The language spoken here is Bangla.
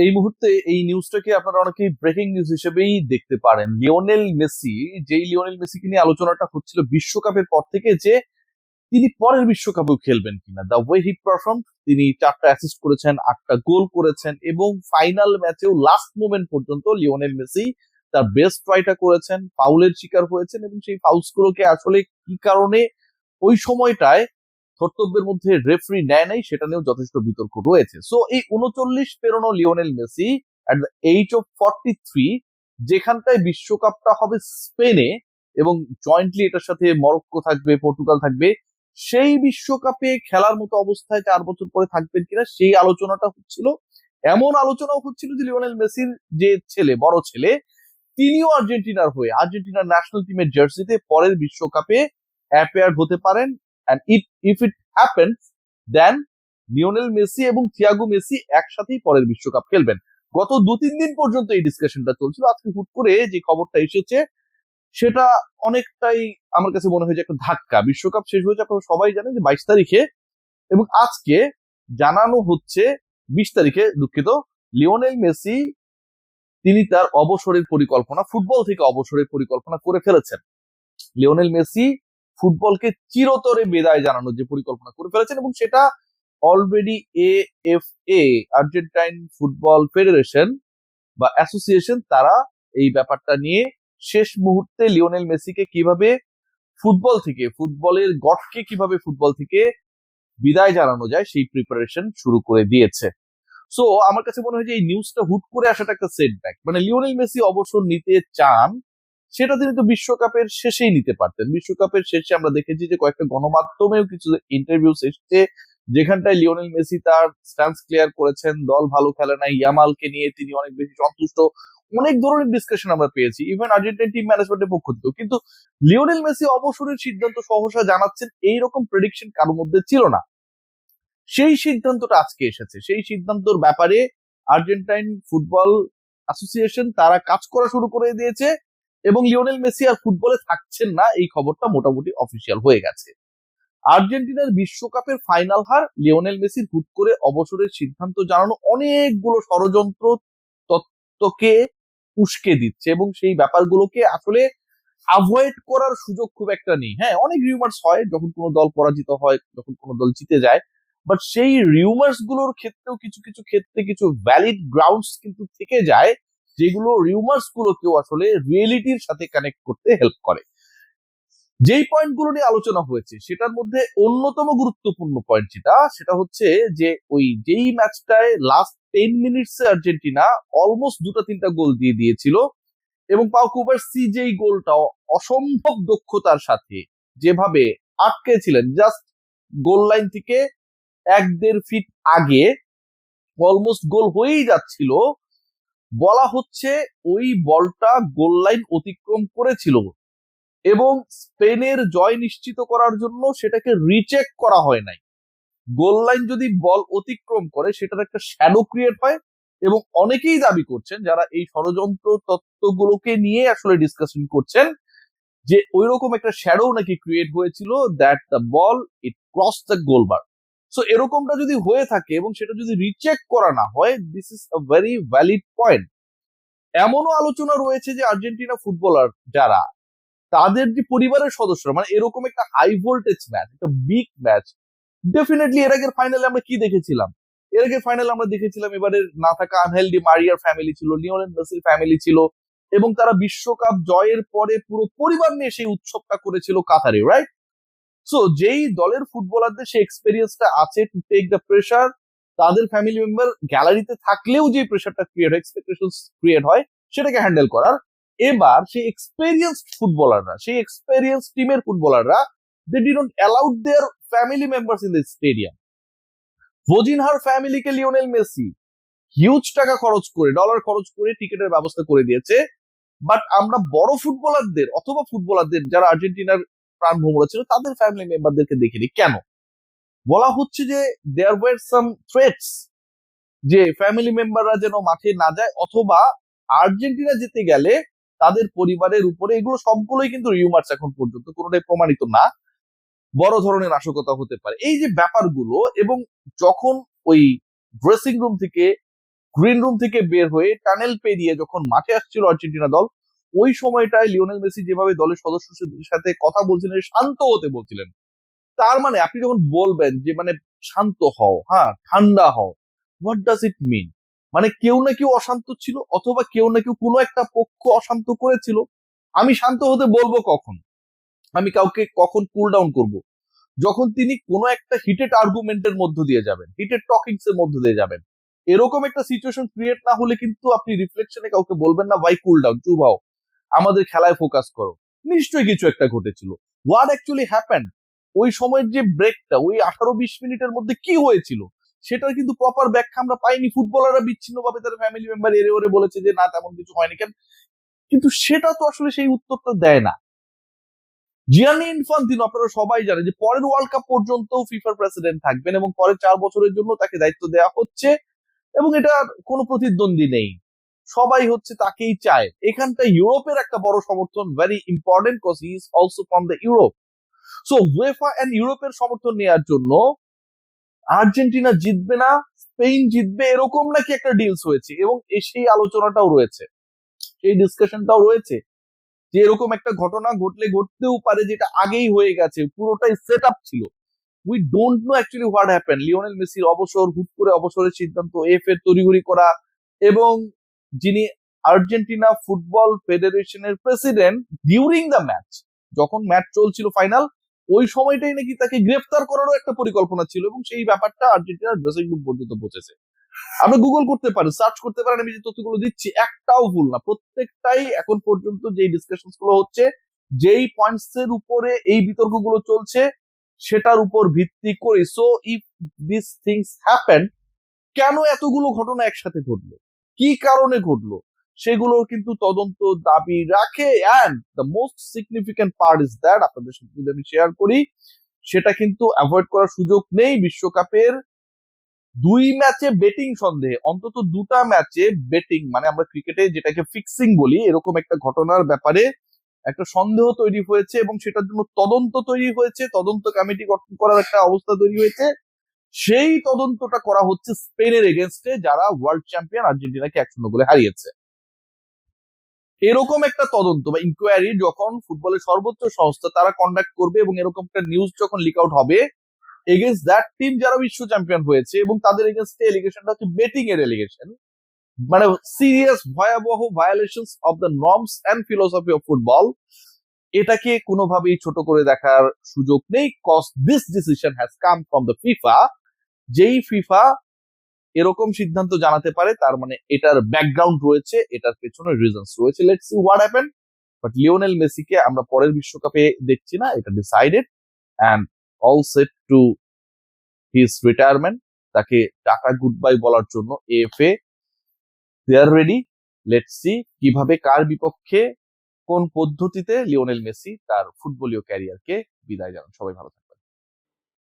এই মুহূর্তে এই নিউজটাকে আপনারা অনেকেই ব্রেকিং নিউজ হিসেবেই দেখতে পারেন। লিওনেল মেসিকে নিয়ে আলোচনাটা হচ্ছিল বিশ্বকাপের পর থেকে যে তিনি পরের বিশ্বকাপেও খেলবেন কিনা। দ্য ওয়ে হি পারফর্ম, তিনি 4টা অ্যাসিস্ট করেছেন, 8টা গোল করেছেন এবং ফাইনাল ম্যাচেও লাস্ট মোমেন্ট পর্যন্ত লিওনেল মেসি তার বেস্ট ট্রাইটা করেছেন, ফাউলের শিকার হয়েছেন এবং সেই ফাউলস গুলোকে আসলে কি কারণে ওই সময়টায় কর্তব্যের মধ্যে রেফারি নেয় নাই সেটা নিয়েও যথেষ্ট বিতর্ক রয়েছে। সো এই 39 পেরোনো Lionel Messi at the age of 43, যেখানটায় বিশ্বকাপটা হবে স্পেনে এবং জয়েন্টলি এটার সাথে মরক্কো থাকবে, পর্তুগাল থাকবে, সেই বিশ্বকাপে খেলার মতো অবস্থায় 4 বছর পরে থাকবেন কিনা সেই আলোচনাটা হচ্ছিল। এমন আলোচনাও হচ্ছিল যে লিওনেল মেসির যে ছেলে, বড় ছেলে, তিনিও আর্জেন্টিনার হয়ে আর্জেন্টিনার ন্যাশনাল টিমের জার্সিতে পরের বিশ্বকাপে অ্যাপেয়ার হতে পারেন। and if it happens, then Lionel Messi এবং থিয়াগো মেসি একসাথেই পরের বিশ্বকাপ খেলবেন। গত 2-3 দিন পর্যন্ত এই ডিসকাশনটা চলছিল। আজকে হুট করে যে খবরটা এসেছে সেটা অনেকটাই আমার কাছে মনে হয় যে একটা ধাক্কা। বিশ্বকাপ শেষ হয়েছে, আপনারা সবাই জানেন যে 22 তারিখে, এবং আজকে জানানো হচ্ছে 20 তারিখে, দুঃখিত, লিওনেল মেসি তিনি তার অবসরের পরিকল্পনা, ফুটবল থেকে অবসরের পরিকল্পনা করে ফেলেছেন। লিওনেল মেসি ফুটবলকে চিরতরে বিদায় জানানোর যে পরিকল্পনা করে ফেলেছেন এবং সেটা already AFA, Argentine football federation বা অ্যাসোসিয়েশন, তারা এই ব্যাপারটা নিয়ে শেষ মুহূর্তে লিওনেল মেসিকে কিভাবে ফুটবলের গডকে কিভাবে ফুটবল থেকে বিদায় জানানো যায় সেই প্রিপারেশন শুরু করে দিয়েছে। সো আমার কাছে মনে হয় যে এই নিউজটা হুট করে আসাটা একটা সেটব্যাক। মানে লিওনেল মেসি অবসর নিতে চান, সেটা তিনি তো বিশ্বকাপের শেষেই নিতে পারতেন। বিশ্বকাপের শেষে আমরা দেখেছি যে কয়েকটা গণমাধ্যমেও কিছু ইন্টারভিউ এসেছে যেখানটায় লিওনেল মেসি তার স্ট্যান্স ক্লিয়ার করেছেন, দল ভালো খেলে নাই, ইয়ামালকে নিয়ে তিনি অনেক বেশি সন্তুষ্ট, অনেক ধরনের ডিসকাশন আমরা পেয়েছি ইভেন আর্জেন্টাইন টিম ম্যানেজমেন্টের পক্ষ থেকেও। কিন্তু লিওনেল মেসি অবসরের সিদ্ধান্ত সহসা জানাচ্ছেন, এইরকম প্রেডিকশন কারোর মধ্যে ছিল না। সেই সিদ্ধান্তটা আজকে এসেছে। সেই সিদ্ধান্তর ব্যাপারে আর্জেন্টাইন ফুটবল অ্যাসোসিয়েশন তারা কাজ করা শুরু করে দিয়েছে এবং লিওনেল মেসি আর ফুটবলে থাকছেন না, এই খবরটা মোটামুটি অফিসিয়াল হয়ে গেছে। আর্জেন্টিনার বিশ্বকাপের ফাইনাল হার লিওনেল মেসির হুট করে অবসরের সিদ্ধান্ত জানানো অনেকগুলো ষড়যন্ত্র তত্ত্বকে উস্কে দিচ্ছে এবং সেই ব্যাপারগুলোকে আসলে অ্যাভয়েড করার সুযোগ খুব একটা নেই। হ্যাঁ, অনেক রিউমার্স হয় যখন কোনো দল পরাজিত হয়, যখন কোনো দল জিতে যায়, বাট সেই রিউমার্স গুলোর ক্ষেত্রেও কিছু কিছু ক্ষেত্রে কিছু ভ্যালিড গ্রাউন্ডস কিন্তু থেকে যায়, যেগুলো রিউমার্স গুলোকেও আসলে রিয়েলিটির সাথে কানেক্ট করতে হেল্প করে। যেই পয়েন্টগুলো নিয়ে আলোচনা হয়েছে সেটার মধ্যে অন্যতম গুরুত্বপূর্ণ পয়েন্ট সেটা হচ্ছে যে ওই যেই ম্যাচটায় লাস্ট 10 মিনিটসে আর্জেন্টিনা অলমোস্ট 2-3টা গোল দিয়ে দিয়েছিল এবং পাউ কুবার্সি যেই গোলটা অসম্ভব দক্ষতার সাথে যেভাবে আটকেছিলেন, জাস্ট গোল লাইন থেকে 1-1.5 ফিট আগে, অলমোস্ট গোল হয়েই যাচ্ছিল, বলা হচ্ছে ওই বলটা গোল লাইন অতিক্রম করেছিল এবং স্পেনের জয় নিশ্চিত করার জন্য সেটাকে রিচেক করা হয় নাই। গোল লাইন যদি বল অতিক্রম করে সেটার একটা শ্যাডো ক্রিয়েট হয় এবং অনেকেই দাবি করছেন যারা এই ষড়যন্ত্র তত্ত্বগুলোকে নিয়ে আসলে ডিসকাশন করছেন যে ওইরকম একটা শ্যাডো নাকি ক্রিয়েট হয়েছিল, that the ball it cross the গোলবার। So এরকমটা যদি হয়ে থাকে এবং সেটা যদি রিচেক করা না হয়, this is a very valid point. এমনও আলোচনা রয়েছে যে আর্জেন্টিনা ফুটবলার যারা, তাদের যে পরিবারের সদস্যরা, মানে এরকম একটা হাই ভোল্টেজ ম্যাচ, একটা বিগ ম্যাচ, ডেফিনেটলি এর আগের ফাইনালে আমরা কি দেখেছিলাম? এর আগের ফাইনালে আমরা দেখেছিলাম এবারে না থাকা আনহেল ডি মারিয়ার ফ্যামিলি ছিল, লিওনেল মেসির ফ্যামিলি ছিল এবং তারা বিশ্বকাপ জয়ের পরে পুরো পরিবার নিয়ে সেই উৎসবটা করেছিল কাতারে, রাইট? সো যেই দলের ফুটবলারদের সেই এক্সপেরিয়েন্সটা আছে টু টেক দ্য প্রেশার, তাদের ফ্যামিলি মেম্বার গ্যালারিতে থাকলেও যে প্রেশারটা ক্রিয়েট হয়, এক্সপেকটেশন ক্রিয়েট হয়, সেটাকে হ্যান্ডেল করার, এবার সেই এক্সপেরিয়েন্সড ফুটবলাররা, সেই এক্সপেরিয়েন্স টিমের ফুটবলাররা, they didn't allow their family members in the stadium. ভোজিনহার ফ্যামিলিকে লিওনেল মেসি হিউজ টাকা খরচ করে, ডলার খরচ করে টিকিটের ব্যবস্থা করে দিয়েছে। বাট আমরা বড় ফুটবলারদের অথবা ফুটবলারদের যারা আর্জেন্টিনার প্রাণ ভ্রমরা ছিল তাদের ফ্যামিলি মেম্বারদেরকে দেখিনি কেন? বলা হচ্ছে যে দেয়ার ওয়ার সাম থ্রেটস, যে ফ্যামিলি মেম্বাররা যেন মাঠে না যায় অথবা আর্জেন্টিনা জিতে গেলে তাদের পরিবারের উপরে, এগুলো সবগুলোই কিন্তু রিউমার্স, এখন পর্যন্ত কোনোটাই প্রমাণিত না, বড় ধরনের নাশকতা হতে পারে। এই যে ব্যাপারগুলো, এবং যখন ওই ড্রেসিং রুম থেকে গ্রিন রুম থেকে বের হয়ে টানেল পেরিয়ে যখন মাঠে আসছিল আর্জেন্টিনা দল, ওই সময়টায় লিওনেল মেসি যেভাবে দলের সদস্যদের সাথে কথা বলছিলেন, শান্ত হতে বলছিলেন, তার মানে আপনি যখন বলবেন যে মানে শান্ত হও, হ্যাঁ ঠান্ডা হও, হোয়াট ডাজ ইট মিন? মানে কেউ না কেউ অশান্ত ছিল, অথবা কেউ না কেউ কোনো একটা পক্ষ অশান্ত করেছিল। আমি শান্ত হতে বলবো কখন? আমি কাউকে কখন কুল ডাউন করব? যখন তিনি কোনো একটা হিটেড আর্গুমেন্টের মধ্য দিয়ে যাবেন, হিটেড টকিংস এর মধ্য দিয়ে যাবেন। এরকম একটা সিচুয়েশন ক্রিয়েট না হলে কিন্তু আপনি রিফ্লেকশনে কাউকে বলবেন না ভাই কুল ডাউন, চুপ হও, আমাদের খেলায় ফোকাস করো। নিশ্চয়ই কিছু একটা ঘটেছিল। What actually happen? ওই সময়ের যে ব্রেকটা, ওই 18-20 মিনিটের মধ্যে কি হয়েছিল সেটার কিন্তু প্রপার ব্যাখ্যা আমরা পাইনি। ফুটবলাররা বিচ্ছিন্ন ভাবে তার ফ্যামিলি মেম্বার এরে ওরে বলেছে যে না তেমন কিছু হয়নি কেন, কিন্তু সেটা তো আসলে সেই উত্তরটা দেয় না। জিয়ানি ইনফান্তিনো আপনারা সবাই জানেন যে পরের ওয়ার্ল্ড কাপ পর্যন্ত ফিফার প্রেসিডেন্ট থাকবেন এবং পরের 4 বছরের জন্য তাকে দায়িত্ব দেওয়া হচ্ছে, এবং এটার কোনো প্রতিদ্বন্দ্বী নেই, সবাই হচ্ছে তাকেই চায়। এখানটা ইউরোপের একটা বড় সমর্থন, very important, cause he is also from the Europe. So UEFA and ইউরোপের সমর্থন নেওয়ার জন্য আর্জেন্টিনা জিতবে না, স্পেন জিতবে, এরকম নাকি একটা ডিলস হয়েছে, এবং সেই আলোচনাটাও রয়েছে, সেই ডিসকাশনটাও রয়েছে যে এরকম একটা ঘটনা ঘটলে ঘটতেও পারে, যেটা আগেই হয়ে গেছে, পুরোটাই সেট আপ ছিল। We don't know actually what happen. Lionel মেসির অবসর, হুট করে অবসরের সিদ্ধান্ত, এফ এর তড়িঘড়ি করা, এবং যিনি আর্জেন্টিনা ফুটবল ফেডারেশনের প্রেসিডেন্ট, ডিউরিং দ্য ম্যাচ, যখন ম্যাচ চলছিল ফাইনাল, ওই সময়টাই নাকি তাকে গ্রেফতার করারও একটা পরিকল্পনা ছিল, এবং সেই ব্যাপারটা আর্জেন্টিনার ড্রেসিং রুম পর্যন্ত পৌঁছেছে। আপনি গুগল করতে পারেন, সার্চ করতে পারেন, আমি যে তথ্যগুলো দিচ্ছি একটাও ভুল না, প্রত্যেকটাই এখন পর্যন্ত যেই ডিসকাশন গুলো হচ্ছে, যেই পয়েন্টস এর উপরে এই বিতর্কগুলো চলছে, সেটার উপর ভিত্তি করে। So if this things happen, কেন এতগুলো ঘটনা একসাথে ঘটলো, কি কারণে ঘটলো, সেগুলোর কিন্তু তদন্ত দাবি রাখে। And the most significant part is that, আপনাদের সাথে যদি আমি শেয়ার করি, সেটা কিন্তু অ্যাভয়েড করার সুযোগ নেই। বিশ্বকাপের 2 ম্যাচে বেটিং সন্দেহে, অন্তত 2টা ম্যাচে বেটিং, মানে আমরা ক্রিকেটে যেটাকে ফিক্সিং বলি, এরকম একটা ঘটনার ব্যাপারে একটা সন্দেহ তৈরি হয়েছে, এবং সেটার জন্য তদন্ত তৈরি হয়েছে, তদন্ত কমিটি গঠন করার একটা অবস্থা তৈরি হয়েছে। সেই তদন্তটা করা হচ্ছে স্পেনের এগেনস্টে, যারা ওয়ার্ল্ড চ্যাম্পিয়ন আর্জেন্টিনাকে 1-0 গোলে হারিয়েছে। এরকম একটা তদন্ত বা ইনকোয়ারি যখন ফুটবলের সর্বোচ্চ সংস্থা তারা কন্ডাক্ট করবে, এবং এরকম একটা নিউজ যখন লিক আউট হবে এগেনস্ট দ্যাট টিম যারা বিশ্ব চ্যাম্পিয়ন হয়েছে, এবং তাদের এগেনস্টে এলিগেশনটা হচ্ছে বেটিং এর এলিগেশন, মানে সিরিয়াস ভয়াবহ violations of the norms and philosophy of football, এটাকে কোনোভাবেই ছোট করে দেখার সুযোগ নেই। Cause this decision has come from the FIFA. যেই ফিফা এরকম সিদ্ধান্ত জানাতে পারে, তার মানে এটার ব্যাকগ্রাউন্ড রয়েছে, এটার পেছনে রিজনস রয়েছে। Let's see what happen. But Lionel মেসিকে আমরা পরের বিশ্বকাপে দেখছি না, এটা decided, and all set to his retirement. তাকে টাটা গুড বাই বলার জন্য AFA they are ready. Let's see কিভাবে, কার বিপক্ষে, কোন পদ্ধতিতে লিওনেল মেসি তার ফুটবলীয় ক্যারিয়ারকে বিদায় জানান। সবাই ভালো থাকবেন।